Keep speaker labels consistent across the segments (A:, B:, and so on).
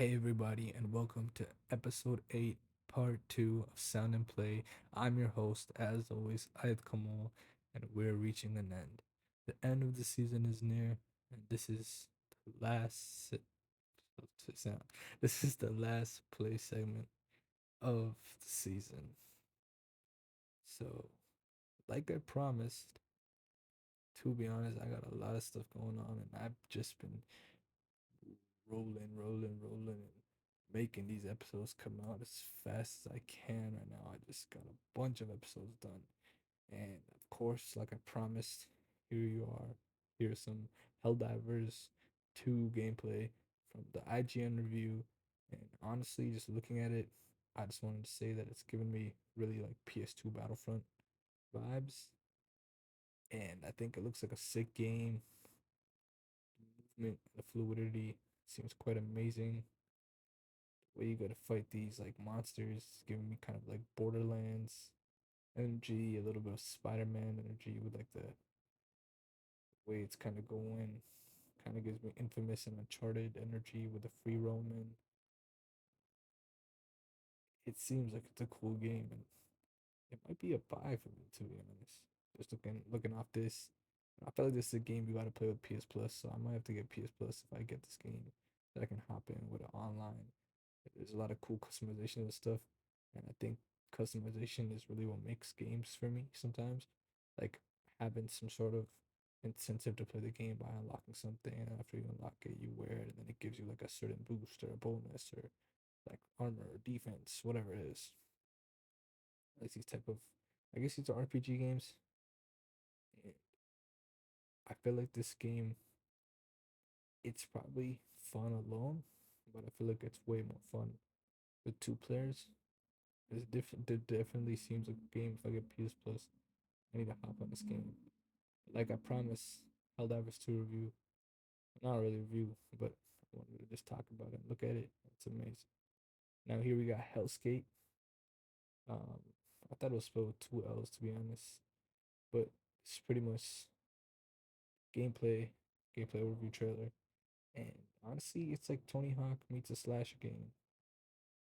A: Hey everybody, and welcome to episode 8, part 2 of Sound and Play. I'm your host, as always, Ayat, and we're reaching an end. The end of the season is near, and this is the sound. This is the last play segment of the season. So, like I promised, to be honest, I got a lot of stuff going on, and I've just been rolling, and making these episodes come out as fast as I can right now. I just got a bunch of episodes done. And of course, like I promised, here you are. Here's some Helldivers 2 gameplay from the IGN review. And honestly, just looking at it, I just wanted to say that it's given me really like PS2 Battlefront vibes. And I think it looks like a sick game. The movement, the fluidity seems quite amazing. Where you gotta fight these like monsters, giving me kind of like Borderlands energy, a little bit of Spider-Man energy with like the way it's kind of going. Kind of gives me Infamous and Uncharted energy with the free roaming. It seems like it's a cool game, and it might be a buy for me to be honest. Just looking off this, I feel like this is a game you gotta play with PS Plus, so I might have to get PS Plus if I get this game that I can hop in with it online. There's a lot of cool customization and stuff, and I think customization is really what makes games for me sometimes. Like having some sort of incentive to play the game by unlocking something, and after you unlock it, you wear it, and then it gives you like a certain boost or a bonus or like armor or defense, whatever it is. Like these type of, I guess these are RPG games. And I feel like this game, it's probably fun alone, but I feel like it's way more fun with two players. It's different. It definitely seems like a game. If I get PS Plus, I need to hop on this game. Like I promised, Helldivers 2 review. Not really review, but I wanted to just talk about it and look at it. It's amazing. Now here we got Helskate. Um, I thought it was spelled with two L's to be honest, but it's pretty much gameplay, gameplay overview trailer. And honestly, it's like Tony Hawk meets a slasher game.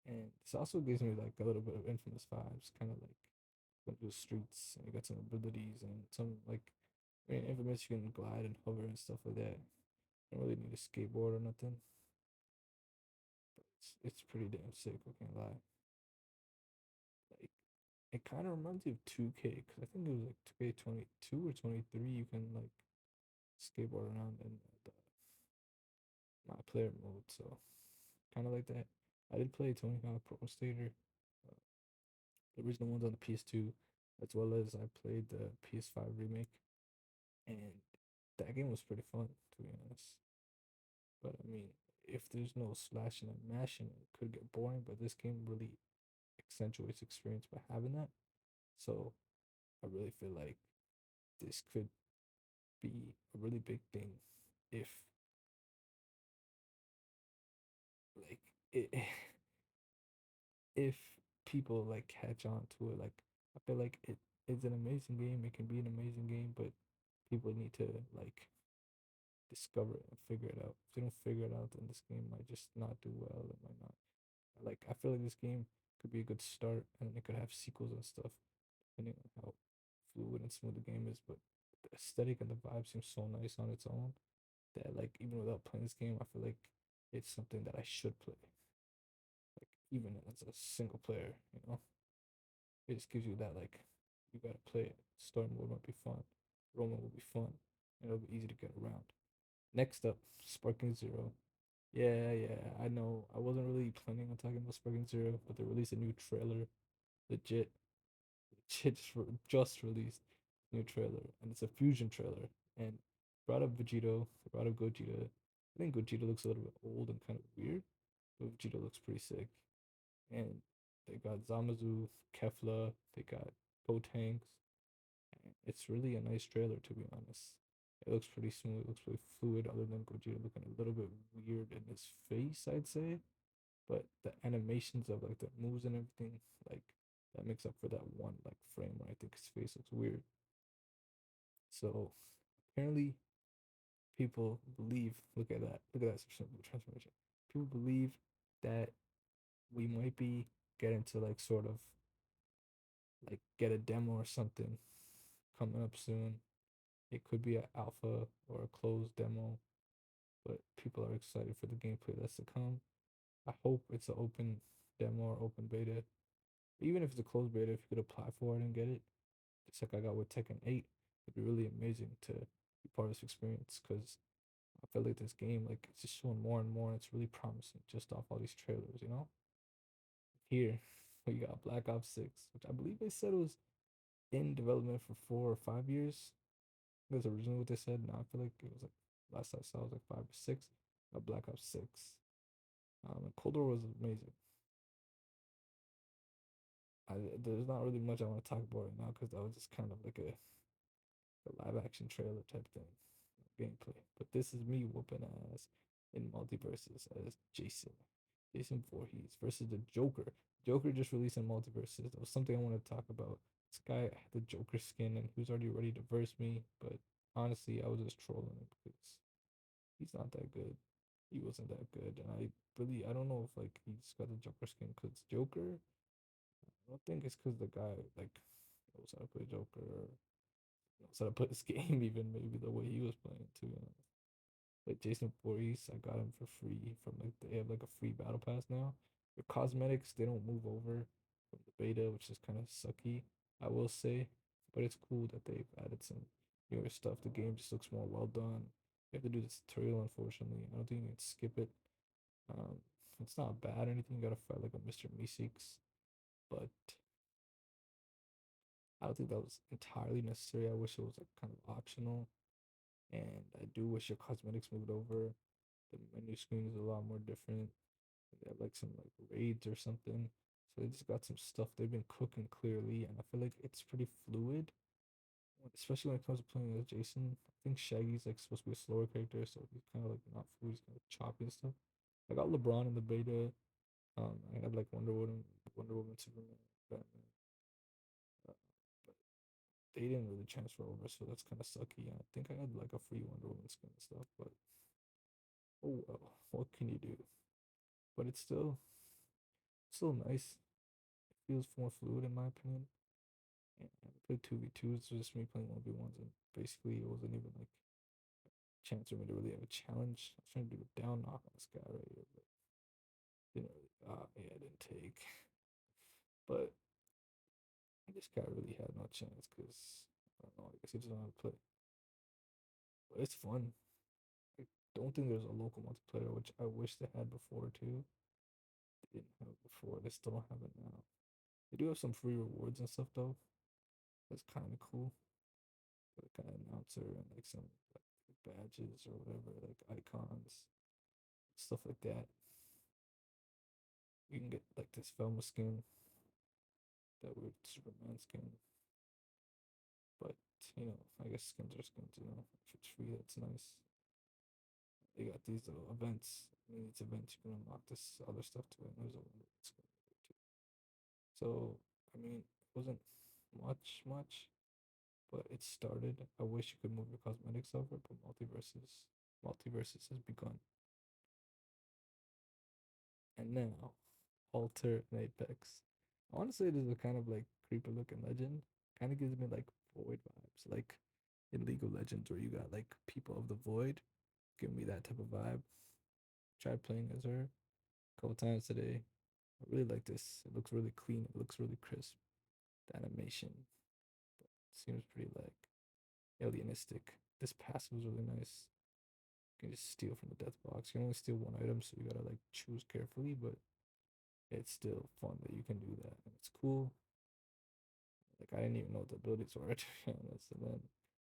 A: And this also gives me like a little bit of Infamous vibes, kind of like going through the streets and you got some abilities and some like I mean Infamous you can glide and hover and stuff like that. You don't really need a skateboard or nothing. But it's pretty damn sick, I can't lie. Like it kind of reminds me of 2K because I think it was like 2K22 or 23. You can like skateboard around in the my player mode, so kind of like that. I did play Tony Hawk Pro Skater, uh, the original ones on the PS2, as well as I played the PS5 remake, and that game was pretty fun to be honest. But I mean, if there's no slashing and mashing, it could get boring. But this game really accentuates experience by having that. So I really feel like this could be a really big thing if like it if people like catch on to it. Like I feel like it is an amazing game. It can be an amazing game, but people need to like discover it and figure it out. If they don't figure it out, then this game might just not do well. It might not. Like I feel like this game could be a good start, and it could have sequels and stuff, depending on how fluid and smooth the game is. But the aesthetic and the vibe seems so nice on its own that like even without playing this game, I feel like it's something that I should play. Like even as a single player, it just gives you that like you gotta play it. Story mode might be fun, Roman will be fun, and it'll be easy to get around. Next up, Sparking Zero. Yeah, I know. I wasn't really planning on talking about Sparking Zero, but they released a new trailer. Legit, legit just released new trailer, and it's a fusion trailer. And brought up Vegito, brought up Gogeta. I think Gogeta looks a little bit old and kind of weird, but Vegito looks pretty sick. And they got Zamazu, Kefla, they got Gotenks. It's really a nice trailer to be honest. It looks pretty smooth, it looks pretty fluid, other than Gogeta looking a little bit weird in his face, I'd say. But the animations of like the moves and everything, like that makes up for that one like frame where I think his face looks weird. So apparently people believe look at that transformation. People believe that we might be getting to like sort of like get a demo or something coming up soon. It could be an alpha or a closed demo, but people are excited for the gameplay that's to come. I hope it's an open demo or open beta. Even if it's a closed beta, if you could apply for it and get it, just like I got with Tekken 8, it'd be really amazing to be part of this experience because I feel like this game, like, it's just showing more and more, and it's really promising just off all these trailers, you know? Here, we got Black Ops 6, which I believe they said was in development for 4 or 5 years. That's originally what they said. Now I feel like it was like last I saw it was like 5 or 6. Black Ops 6. And Cold War was amazing. There's not really much I want to talk about right now because that was just kind of like a live action trailer type thing, gameplay. But this is me whooping ass in Multiversus as Jason Voorhees versus the Joker. Joker just released in Multiversus. That was something I wanted to talk about. This guy had the Joker skin and he was already ready to verse me, but honestly, I was just trolling him because he's not that good. He wasn't that good, and I don't know if like he's got the Joker skin because Joker. I don't think it's because the guy like knows how to play Joker or knows how to play this game. Even maybe the way he was playing too. You know? Like Jason Voorhees, I got him for free from like they have like a free battle pass now. Your cosmetics they don't move over from the beta, which is kind of sucky, I will say. But it's cool that they've added some newer stuff. The game just looks more well done. You have to do this tutorial, unfortunately. I don't think you can skip it. Um, it's not bad or anything. You gotta fight like a Mr. Meeseeks, but I don't think that was entirely necessary. I wish it was like kind of optional, and I do wish your cosmetics moved over. The menu screen is a lot more different. They have like some like raids or something. So they just got some stuff they've been cooking clearly, and I feel like it's pretty fluid, especially when it comes to playing as Jason. I think Shaggy's like supposed to be a slower character, so he's kind of like not fluid. He's kind of choppy and stuff. I got LeBron in the beta. I had like Wonder Woman, Superman, Batman, uh, but they didn't really transfer over, so that's kind of sucky. And I think I had like a free Wonder Woman skin and stuff, but oh well, what can you do? But it's still nice. It feels more fluid in my opinion. And I played 2v2s, so just me playing 1v1s, and basically it wasn't even like a chance for me to really have a challenge. I was trying to do a down knock on this guy right here, but didn't really. Yeah, I didn't take. But this guy really had no chance because I don't know. I guess he doesn't know how to play. But it's fun. I don't think there's a local multiplayer, which I wish they had before too. They didn't have it before. They still don't have it now. They do have some free rewards and stuff though. That's kind of cool. Like an announcer and like some like badges or whatever, like icons, stuff like that. You can get like this Velma skin, that weird Superman skin. But I guess skins are skins. If it's free, that's nice. They got these little events. In these events, you can unlock this other stuff too. And there's a Wonder Woman skin too. So I mean, it wasn't much, but it started. I wish you could move your cosmetics over, but multiverses has begun. And now, Alter and Apex. I want to say this is a kind of like creepy looking legend. Kind of gives me like Void vibes, like in League of Legends where you got like people of the Void. Give me that type of vibe. Tried playing as her a couple times today. I really like this. It looks really clean. It looks really crisp. The animation seems pretty like alienistic. This passive was really nice. You can just steal from the death box. You can only steal one item, so you gotta like choose carefully, but it's still fun that you can do that. And it's cool. Like I didn't even know what the abilities were to be honest. And then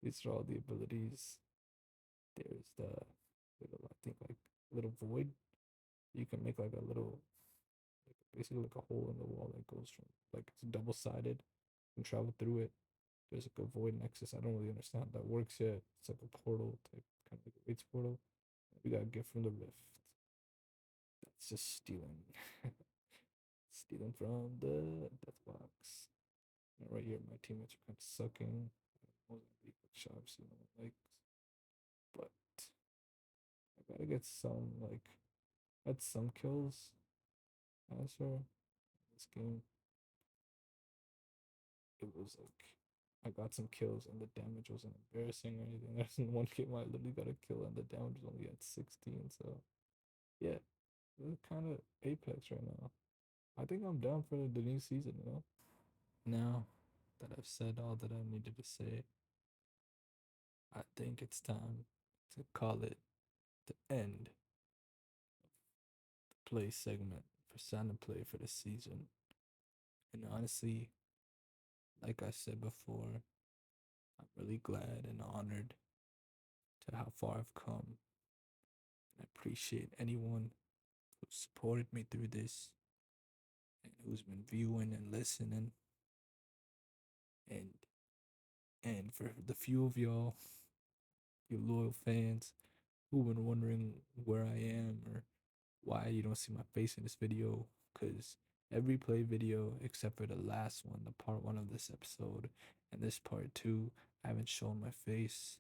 A: these are all the abilities. There's the little I think like little void. You can make like a little like basically like a hole in the wall that goes from like it's double sided. You can travel through it. There's like a void nexus. I don't really understand how that works yet. It's like a portal type, kind of like a Waits portal. We got a gift from the rift. That's just stealing, stealing from the death box. And right here, my teammates are kind of sucking. Mozambique, which obviously no one likes. But I gotta get some like, I had some kills. answer. This game, it was like I got some kills and the damage wasn't embarrassing or anything. There's one game I literally got a kill and the damage was only at 16. So yeah, it's kind of Apex right now. I think I'm down for the new season. Now that I've said all that I needed to say, I think it's time to call it the end play segment for Sound and Play for the season. And honestly, like I said before, I'm really glad and honored to how far I've come. I appreciate anyone who supported me through this and who's been viewing and listening. And for the few of y'all, you loyal fans who've been wondering where I am or why you don't see my face in this video, because every play video except for the last one, the part one of this episode, and this part two, I haven't shown my face.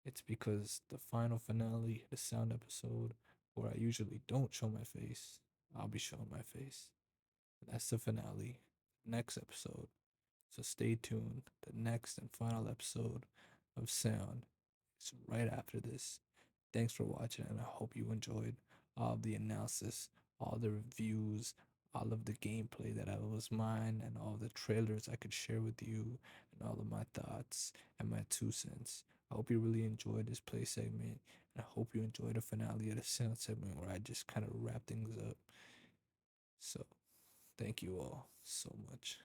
A: It's because the final finale, the sound episode, where I usually don't show my face, I'll be showing my face. That's the finale, next episode. So stay tuned. The next and final episode of Sound is right after this. Thanks for watching, and I hope you enjoyed all of the analysis, all the reviews, all of the gameplay that I was mine, and all the trailers I could share with you, and all of my thoughts and my 2 cents. I hope you really enjoyed this play segment, and I hope you enjoyed the finale of the sound segment where I just kind of wrap things up. So, thank you all so much.